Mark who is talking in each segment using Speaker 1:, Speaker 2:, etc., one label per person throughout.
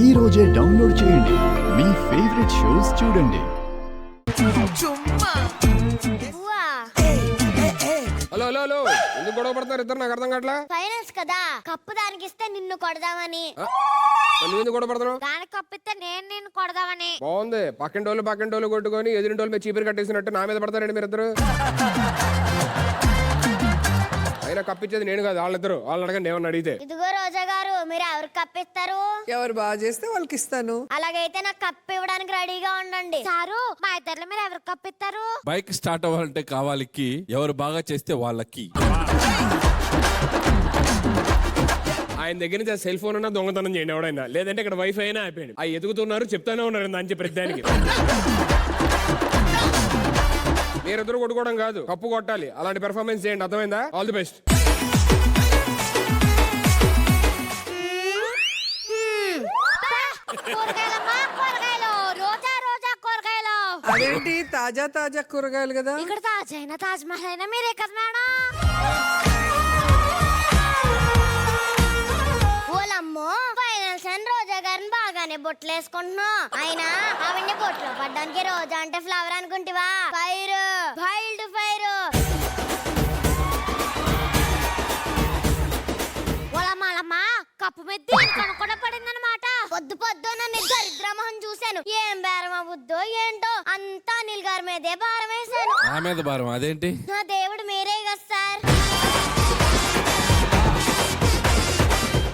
Speaker 1: ఈ రోజే డౌన్లోడ్ చేయండి. మీ ఫేవరెట్ షోస్ చూడండి.
Speaker 2: హలో హలో హలో, ఎందుకు గొడవ పడతారు ఇద్దరు? నాకు అర్థం కావట్లా.
Speaker 3: ఫైనల్స్ కదా, కప్పు దానికి ఇస్తే నిన్ను కొడదామని.
Speaker 2: నువ్వు ఎందుకు గొడవ పడతావు?
Speaker 3: దానికి కప్పు ఇస్తే నేను నిన్ను కొడదామని.
Speaker 2: బాగుంది, పక్కింటోళ్ళు కొట్టుకొని ఎదురింటోళ్ళు మీద చీపిరి కట్టేసినట్టు నా మీద పడతారండి మీరిద్దరు. అయినా కప్పిచ్చేది నేను కాదు, వాళ్ళిద్దరు. వాళ్ళని అడగండి ఏమన్నా అడిగితే.
Speaker 3: ఇదిగో రోజా గారు, మీరు ఎవరికి కప్పిస్తారు?
Speaker 4: ఎవరు బాగా చేస్తే వాళ్ళకి ఇస్తాను.
Speaker 3: అలాగైతే నాకు కప్పు ఇవ్వడానికి రెడీగా ఉండండి. సారు, మా ఇద్దరు మీరు ఎవరికి కప్పిస్తారు?
Speaker 5: బైక్ స్టార్ట్ అవ్వాలంటే కావాలికి, ఎవరు బాగా చేస్తే వాళ్ళకి.
Speaker 2: ఆయన దగ్గర నుంచి సెల్ ఫోన్ ఉన్నా దొంగతనం చేయండి ఎవడైనా, లేదంటే ఇక్కడ వైఫై అయినా అయిపోయింది. ఆ ఎదుగుతున్నారు, చెప్తానే ఉన్నారు దాని ప్రతిదానికి. మీరిద్దరు కొట్టుకోవడం కాదు, కప్పు కొట్టాలి. అలాంటి పెర్ఫార్మెన్స్ చేయండి, అర్థమైందా? All the best.
Speaker 4: అదేంటి తాజా తాజా కూరగాయలు కదా?
Speaker 3: ఇక్కడ తాజైనా తాజ్ మహల్ అయినా మీరే కదా మేడం. ఓలమ్మో, ఫైనల్స్ అని రోజా గారిని బాగానే బొట్లు వేసుకుంటున్నావు. అయినా ఆవిడ్ని బొట్లో పడ్డానికి రోజా అంటే ఫ్లవర్ అనుకుంటివా? Fire, wild fire. ఓలమ్మా, కప్పు మీద కూడా పడిందనమాట. పొద్దు నన్ను దరిద్రమోహన్ చూశాను. ఏం బేరమా బుద్ధో ఏంటో, అంతా అనిల్ గారి మీదే భారం వేశాను.
Speaker 5: నా మీద భారం అదేంటి?
Speaker 3: నా దేవుడు మీరే కదా సార్.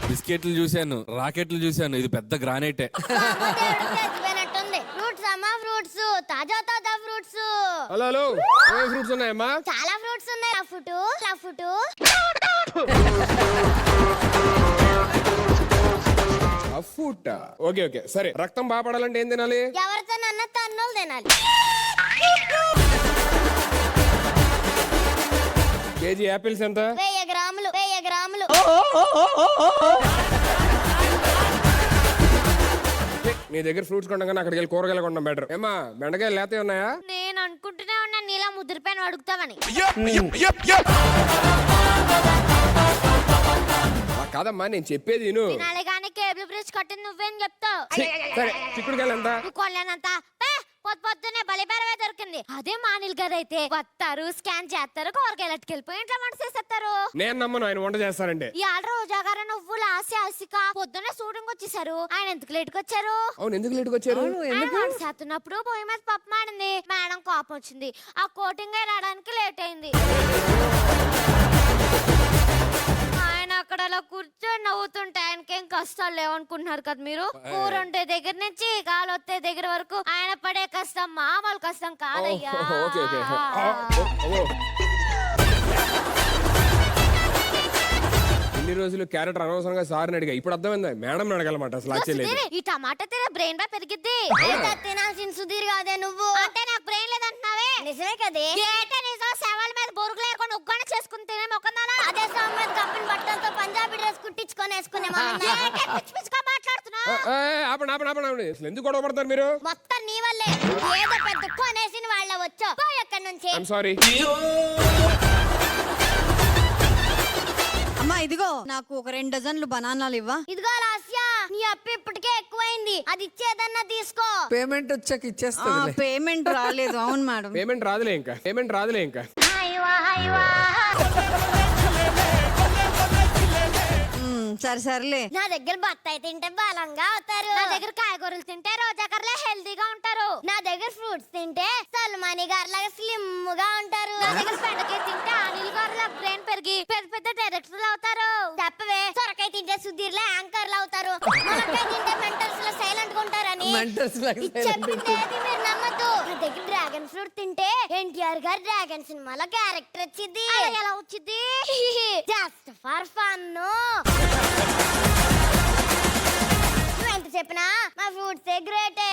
Speaker 5: బిస్కెట్లు చూశాను, రాకెట్లు చూశాను, ఇది పెద్ద గ్రానైటే.
Speaker 3: చచ్చిపోయినట్టుంది. ఫ్రూట్స్ అమ్మా, ఫ్రూట్స్, తాజా ఫ్రూట్స్.
Speaker 2: హలో హలో, ఏ ఫ్రూట్స్ ఉన్నాయమ్మా?
Speaker 3: చాలా ఫ్రూట్స్ ఉన్నాయి. లఫుటు.
Speaker 2: ఫుట్. ఓకే ఓకే, సరే. రక్తం బాగా పడాలంటే ఏం తినాలి?
Speaker 3: ఎవరితో నన్న తన్నులు తినాలి.
Speaker 2: కేజీ యాపిల్స్ ఎంత?
Speaker 3: 1000 గ్రాములు.
Speaker 2: నీ దగ్గర ఫ్రూట్స్ కొండగా అక్కడికి వెళ్ళి కూరగాయలు కొండం బెటర్. ఏమా, బెండకాయలు లేతే ఉన్నాయా?
Speaker 3: నేను అనుకుంటూనే ఉన్నా నీలా ముదిరిపోయిన అడుగుతావని.
Speaker 2: కాదమ్మా, నేను చెప్పేది విను.
Speaker 3: తినాలిగానే కేబుల్ బ్రిడ్జ్ కట్టింది నువ్వేం చెప్తావు?
Speaker 2: సరే, చిక్కుడుకాయలు ఎంత?
Speaker 3: కొల్లేనంత. పొద్దున్నే బలిపేరవే దొరికింది. అదే మానిల్ గదైతే వస్తారు, స్కాన్ చేస్తారు, కూరగాయలు అట్టుకెళ్ళిపోయి ఇంట్లో వంట చేసేస్తారు.
Speaker 2: నేను నమ్మను ఆయన వంట చేస్తారంటే.
Speaker 3: ఇవాళ రోజా గారు నువ్వులు ఆసిక పొద్దున్నే షూటింగ్ వచ్చేసారు. ఆయన ఎందుకు లేట్కి వచ్చారు?
Speaker 2: అవును, ఎందుకు లేట్కి వచ్చారు?
Speaker 3: ఆయన వంట చేస్తున్నప్పుడు పొయ్యి మీద పప్పు మాడింది. మేడం కోపం వచ్చింది. ఆ కోటింగ్ రావడానికి లేట్ అయింది. ఆయన అక్కడ అలా కూర్చొని నవ్వుతుంటే ఆయనకేం కష్టాలు లేవనుకుంటున్నారు కదా మీరు? కూర ఉంటే దగ్గర నుంచి కాలు వస్తే దగ్గర వరకు ఆయన పడే కష్టం మామూలు కష్టం కాదయ్యా.
Speaker 2: ఇన్ని రోజులు క్యారెక్టర్ అనవసరంగా సార్ని అడిగా, ఇప్పుడు అర్థమైందా? మేడం అడగాలన్నమాట. అసలు యాక్చువల్లీ
Speaker 3: ఈ టమాటా తినే బ్రెయిన్ బా పెరిగిద్ది. తినాల్సిన సుధీర్ కాదే నువ్వు. అంటే నాకు బ్రెయిన్ లేదంటున్నావే. నిజమే కదే. నిజం. శవాల మీద బొరుగులు లేకుండా ఉగ్గన చేసుకుని తినే మొక్కనాలా? అదే సార్ మీద కప్పిన బట్టలతో పంజాబీ డ్రెస్ కుట్టించుకొని వేసుకునే మాట్లాడుతున్నా.
Speaker 2: అసలు ఎందుకు గొడవ పడతారు మీరు?
Speaker 3: మొత్తం నీ వల్లే. ఏదో పెద్ద కొనేసిన వాళ్ళ వచ్చావు. పోయి అక్కడి నుంచి.
Speaker 2: I'm sorry.
Speaker 6: అమ్మా, ఇదిగో నాకు ఒక 2 డజన్లు బనానాలు ఇవ్వా.
Speaker 3: ఇదిగో లాస్య, నీ అప్పు ఇప్పటికే ఎక్కువైంది. అది ఇచ్చేదన్నా తీసుకో.
Speaker 4: పేమెంట్ వచ్చాక ఇచ్చేస్తుంది.
Speaker 6: పేమెంట్ రాలేదు. అవును మేడం.
Speaker 2: పేమెంట్ రాదులే ఇంకా.
Speaker 6: సరేలే.
Speaker 3: నా దగ్గర బత్తాయి తింటే బలంగా అవుతారు. నా దగ్గర కాయగూరలు తింటే రోజా గారులా హెల్తీగా ఉంటారు. నా దగ్గర ఫ్రూట్స్ తింటే సల్మాని గారులాగా స్లిమ్ గా ఉంటారు. నా దగ్గర బెండకాయ తింటే అనిల్ గారులా బ్రెయిన్ పెరిగి పెద్ద డైరెక్టర్లు అవుతారు. చెప్పవే, సొరకాయ తింటే సుధీర్ లా యాంకర్లు అవుతారు. మునక్కాయ తింటే మెంటల్స్ లో సైలెంట్ గా ఉంటారని చెప్పింది మీరు నమ్మద్దు. నా దగ్గర డ్రాగన్ ఫ్రూట్ తింటే ఎన్టీఆర్ గారు డ్రాగన్ సినిమాలో క్యారెక్టర్ వచ్చింది. ఎలా వచ్చింది? Just for fun. ఎంత చెప్పినా మా ఫ్రూట్స్ గ్రేటే.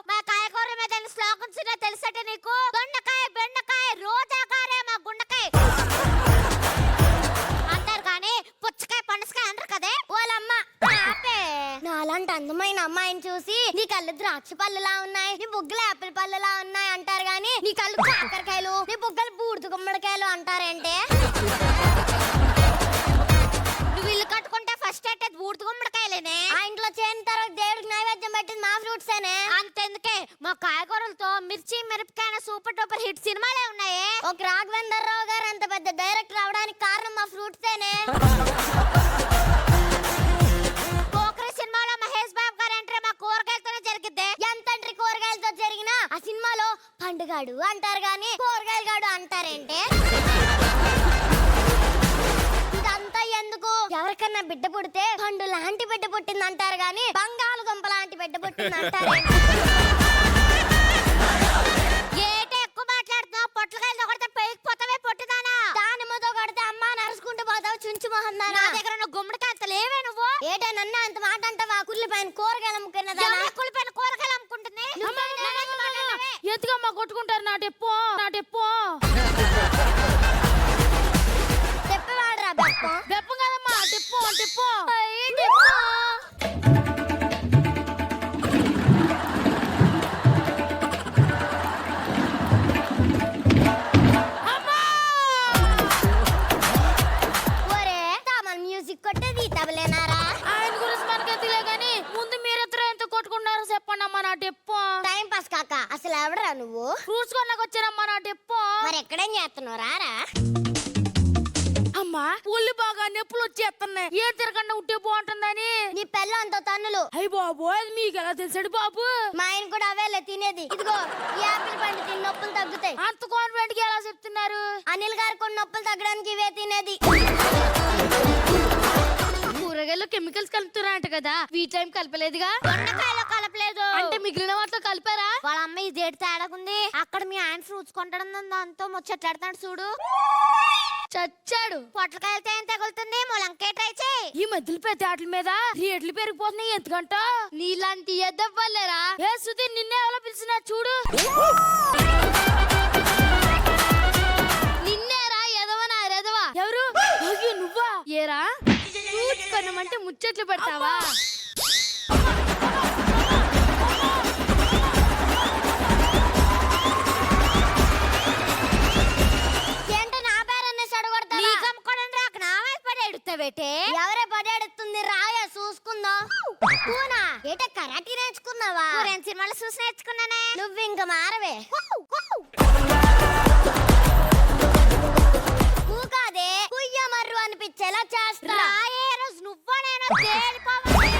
Speaker 3: మా కాయగూర మీద స్లోగన్స్ తెలుసట నీకు? దొండకాయ, బెండకాయ, రోజా గారే మా గుండకాయ అంటారు కానీ పుచ్చకాయ, పండసకాయ అంటారు కదే. వాళ్ళమ్మ నాలాంటి అందమైన అమ్మాయిని చూసి నీ కళ్ళు ద్రాక్ష పళ్ళులా ఉన్నాయి, నీ బుగ్గలు యాపిల్ పళ్ళులా ఉన్నాయి అంటారు గానీ నీ కళ్ళు కాకరకాయలు, నీ బుగ్గలు బూడిద గుమ్మడికాయలు అంటారంటే. నువ్వు ఇల్లు కట్టుకుంటే ఫస్ట్ బూడిద గుమ్మడికాయలేనే. ఆ ఇంట్లో తోటలో చేరిన తర్వాత దేవుడికి నైవేద్యం పెట్టింది మా ఫ్రూట్స్ ఏనే. అంతెందుకే మా కాయగూరలతో మిర్చి మిరపకాయ సూపర్ డూపర్ హిట్ సినిమాలే ఉన్నాయి. ఒక రాఘవేందర్ రావు గారు అంత పెద్ద డైరెక్టర్ అవడానికి కారణం మా ఫ్రూట్స్ ఏనే. పోకరి సినిమాలో మహేష్ బాబు గారు ఎంట్రీ మా కూరగాయలతోనే జరిగిద్దే. ఎంత ఎంట్రీ కూరగాయలతో జరిగినా ఆ సినిమాలో పండుగాడు అంటారు గాని కూరగాయలు అంటారేంటే? ఇదంతా ఎందుకు? ఎవరికన్నా బిడ్డ పుడితే పండు లాంటి బిడ్డ పుట్టింది అంటారు గాని బంగాళదుంప లాంటి బిడ్డ పుట్టింది అంటారు. ఏటే ఎక్కువ మాట్లాడుతున్నావు? పొట్లకాయలతో కొడితే పెరిగిపోతావే పొట్టుదానా. దానిమ్మతో కొడితే అమ్మా నరుచుకుంటూ పోతావు చుంచు మొహం దానా. నా దగ్గర ఉన్న గుమ్మడికాయలు లేవే నువ్వు. ఏటే నన్ను అంత మాట అంటావా? కుళ్ళిపోయిన కూరగాయలు అమ్ముకున్నదా? కుళ్ళిపోయిన కూరగాయలు అమ్ముకుంటుంది.
Speaker 7: ఎత్తుగమ్మ కొట్టుకుంటారు నా టెప్పు
Speaker 3: చెప్పేవాడరా బెప్పం.
Speaker 7: బెప్పం కదమ్మా టెప్పు టెప్పు.
Speaker 3: అయ్యి డెప్పం. ఒరే తామన్ మ్యూజిక్ కొట్టేది తబలేనారా?
Speaker 7: ఆయన గురించి మనకెత్తులే గాని ముందు మీరిద్దరు ఎంత కొట్టుకున్నారో చెప్పండి అమ్మా నా టెప్పు.
Speaker 3: టైం పాస్ కాక అసలు ఎవడరా నువ్వు?
Speaker 7: ఫ్రూట్స్ కొన్నాక వచ్చారమ్మా నా టెప్పు.
Speaker 3: మరి ఎక్కడేం చేస్తున్నావు రారా?
Speaker 7: అమ్మా ఒళ్ళు బాగా నొప్పులు వచ్చేస్తున్నాయి. ఏం తిరగకుండా ఉంటే బాగుంటుందని.
Speaker 3: నీ పెళ్ళంతో తన్నులు.
Speaker 7: అయ్యి బాబు అది మీకు ఎలా తెలుసాడు బాబు?
Speaker 3: మా ఆయన కూడా అవేలే తినేది. ఇదిగో ఈ యాపిల్ పండు తిని నొప్పులు తగ్గుతాయి.
Speaker 7: అంత కాన్ఫిడెంట్ గా ఎలా చెప్తున్నారు?
Speaker 3: అనిల్ గారు కొన్ని నొప్పులు తగ్గడానికి ఇవే తినేది.
Speaker 7: కూరగాయల్లో కెమికల్స్ కలుపుతున్నారంట కదా, ఈ టైం కలపలేదుగా.
Speaker 3: దొండకాయలో కలపలేదు.
Speaker 7: అంటే మిగిలిన వాటిలో కలిపారా?
Speaker 3: వాళ్ళ అమ్మ ఇదేటి తేడాకుంది. అక్కడ మీ ఆయన ఫ్రూట్స్ కొంటడం దాంతో ముచ్చట్లాడుతాడు చూడు.
Speaker 7: చచ్చాడు.
Speaker 3: పొట్లకాయలతో ఏం తగులుతుంది? ములంకాయ ట్రై చేయి.
Speaker 7: ఈ మధ్యలో పెద్ద ఆటల మీద రేట్లు పెరిగిపోతున్నాయి. ఎందుకంట నీలాంటి ఎద్దవ్వలేరా? ఏ సుధీర్ నిన్నే ఎవరో పిలిచినా చూడు. నిన్నేరా ఎదవనా ఎదవా? ఎవరు? అయ్యో నువ్వా? ఏరా ఫ్రూట్స్ కొనమంటే ముచ్చట్లు పెడతావా?
Speaker 3: ఏంటో నా పేరన్నే చెడగొడతావా?
Speaker 7: నీకు అమ్ముకోవడం రాక నా వైపు పడి ఎడుతావేటే?
Speaker 3: ఎవరే పడేడుతుంది రాయా చూసుకుందాం. కూనా ఏటే కరాటీ నేర్చుకున్నావా? కొరియన్ సినిమాలు చూసి నేర్చుకున్నానే. నువ్వు ఇంక మారవే. కాదే కుయ్యమర్రు అనిపించేలా చేస్తా.
Speaker 7: రాయే రోజు నువ్వో నేను తేలిపోవాలి.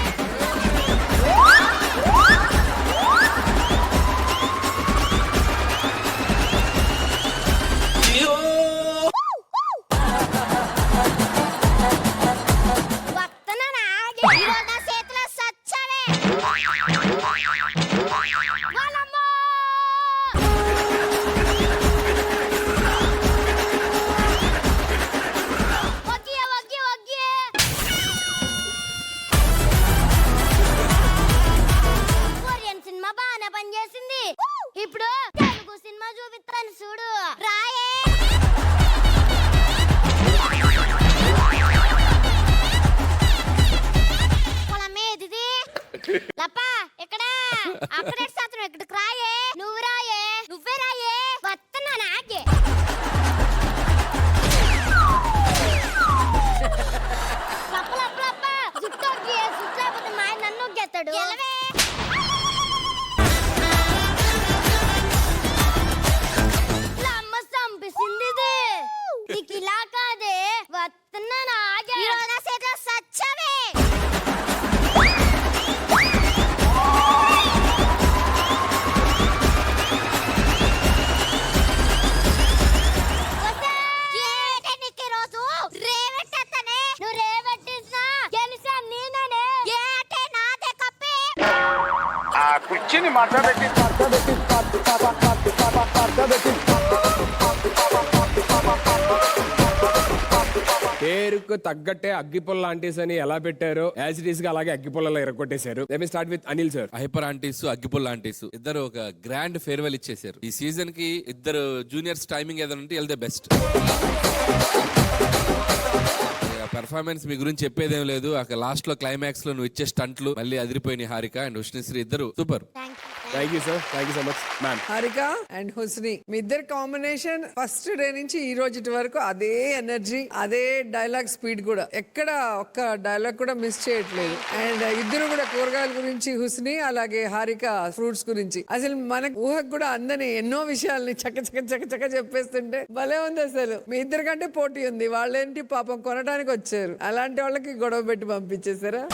Speaker 3: వత్తనా ఆగి. ఈరోజు నా చేతిలో సచ్చావే. వాళ్ళమ్మో! వగ్గియే, వగ్గియే, వగ్గియే. కొరియన్ సినిమా బాగానే పనిచేసింది. ఇప్పుడు తెలుగు సినిమా చూపిస్తాను చూడు. రాయే పొలమేదిది? లప్ప ఎక్కడ? అక్కడే శాతం ఇక్కడికి రాయే. నువ్వు రాయే. నువ్వే రాయే. వస్తున్నా నాకే. లప్ప లప్ప లప్ప జుట్టు లేకపోతే మా ఆయన నన్ను ఒగ్గేస్తాడు. అమ్మ చంపేసింది ఇది. నీకు ఇలా కాదే. వస్తున్నా నాకే. ఈరోజు నా చేతిలో సచ్చావే.
Speaker 8: కుర్చీని మాట్లాడబెట్టి
Speaker 2: పేరుకు తగ్గట్టే అగ్గిపుల్ల ఆంటీస్ అని ఎలా పెట్టారో యాజ్ ఇట్ ఈస్ గా అలాగే అగ్గిపుల్లలో ఎరగొట్టేశారు. Let me start with Anil sir.
Speaker 5: Hyper aunties అగ్గిపుల్ల ఆంటీస్ ఇద్దరు ఒక గ్రాండ్ ఫేర్వెల్ ఇచ్చేసారు. ఈ సీజన్ కి ఇద్దరు జూనియర్స్ టైమింగ్ ఏదైనా ఉంటే వెళ్తే బెస్ట్. పెర్ఫార్మెన్స్ మీ గురించి చెప్పేదేం లేదు. అక్కడ లాస్ట్ లో క్లైమాక్స్ లో నువ్వు ఇచ్చే స్టంట్లు మళ్ళీ అదిరిపోయినాయి. హారిక అండ్ ఉష్ణశ్రీ ఇద్దరు super.
Speaker 2: Thank you sir, thank you so much ma'am.
Speaker 4: Harika and Husni మీ ఇద్దరు కాంబినేషన్ ఫస్ట్ డే నుంచి ఈ రోజు వరకు అదే ఎనర్జీ, అదే డైలాగ్ స్పీడ్ కూడా ఎక్కడ ఒక్క డైలాగ్ కూడా మిస్ చేయట్లేదు. అండ్ ఇద్దరు కూడా కూరగాయల గురించి హుస్ని, అలాగే హారిక ఫ్రూట్స్ గురించి అసలు మనకు ఊహకు కూడా అందని ఎన్నో విషయాల్ని చక్క చెప్పేస్తుంటే భలే ఉంది. అసలు మీ ఇద్దరి కంటే పోటీ ఉంది. వాళ్ళేంటి పాపం కొనడానికి వచ్చారు, అలాంటి వాళ్ళకి గొడవ పెట్టి పంపించేశారా?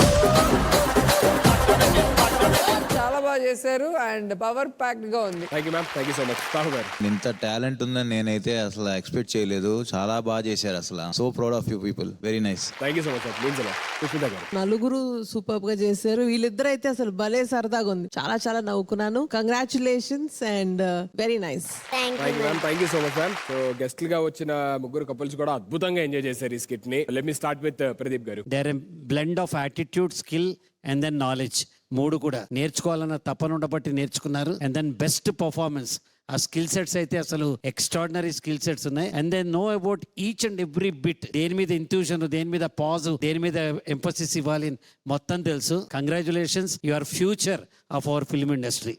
Speaker 4: చాలా బాగా చేశారు అండ్ పవర్ ప్యాక్డ్ గా ఉంది.
Speaker 2: Thank you ma'am, thank you so much. Sahu గారు.
Speaker 9: ఇంత టాలెంట్ ఉందని నేనైతే అసలు ఎక్స్పెక్ట్ చేయలేదు. చాలా బాగా చేశారు అసలు. So proud of you people, very nice.
Speaker 2: Thank you so much sir. Means అలా. సుష్మిత గారు.
Speaker 10: నలుగురు సూపర్ గా చేశారు. వీళ్ళిద్దరు అయితే అసలు భలే సరదాగా ఉంది. చాలా నవ్వుకున్నాను. Congratulations and very nice.
Speaker 2: Thank you ma'am, thank you so much ma'am. So guest గా వచ్చిన ముగ్గురు కపుల్స్ కూడా అద్భుతంగా ఎంజాయ్ చేశారు ఈ స్కిట్ ని. Let me start with Pradeep garu.
Speaker 11: There blend of attitude, skill and then knowledge. మూడు కూడా నేర్చుకోవాలన్న తపన బట్టి నేర్చుకున్నారు. And then best performance. ఆ స్కిల్ సెట్స్ అయితే అసలు ఎక్స్ట్రాడినరీ స్కిల్ సెట్స్ ఉన్నాయి. And then know about each and every bit. దేని మీద ఇంట్యూషన్, దేని మీద పాజ్, దేని మీద ఎంఫసిస్ ఇవ్వాలి మొత్తం తెలుసు. Congratulations, you are future of our film industry.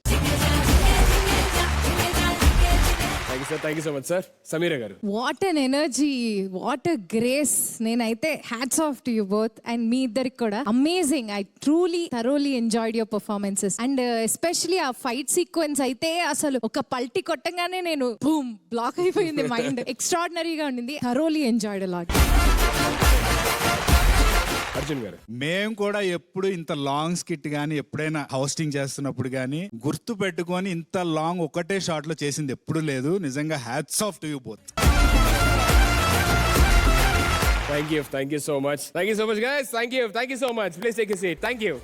Speaker 2: Thank you so much sir. Sameera garu.
Speaker 12: What an energy, what a grace. నేనైతే hats off to you both and మీ ఇద్దరికి కూడా amazing. I truly thoroughly enjoyed your performances and especially ఆ fight sequence అయితే అసలు ఒక పల్టీ కొట్టంగానే నేను boom black అయిపోయింది మైండ్. ఎక్స్ట్రాడినరీగా ఉండింది. Thoroughly enjoyed a lot.
Speaker 2: Arjun గారు.
Speaker 13: మేము కూడా ఎప్పుడు ఇంత లాంగ్ స్కిట్ గానీ ఎప్పుడైనా హోస్టింగ్ చేస్తున్నప్పుడు గానీ గుర్తు పెట్టుకొని ఇంత లాంగ్ ఒకటే షాట్ లో చేసింది ఎప్పుడు లేదు. నిజంగా hats off to you both.
Speaker 2: Thank you so much. Thank you so much guys. Thank you so much. Please take a seat. Thank you.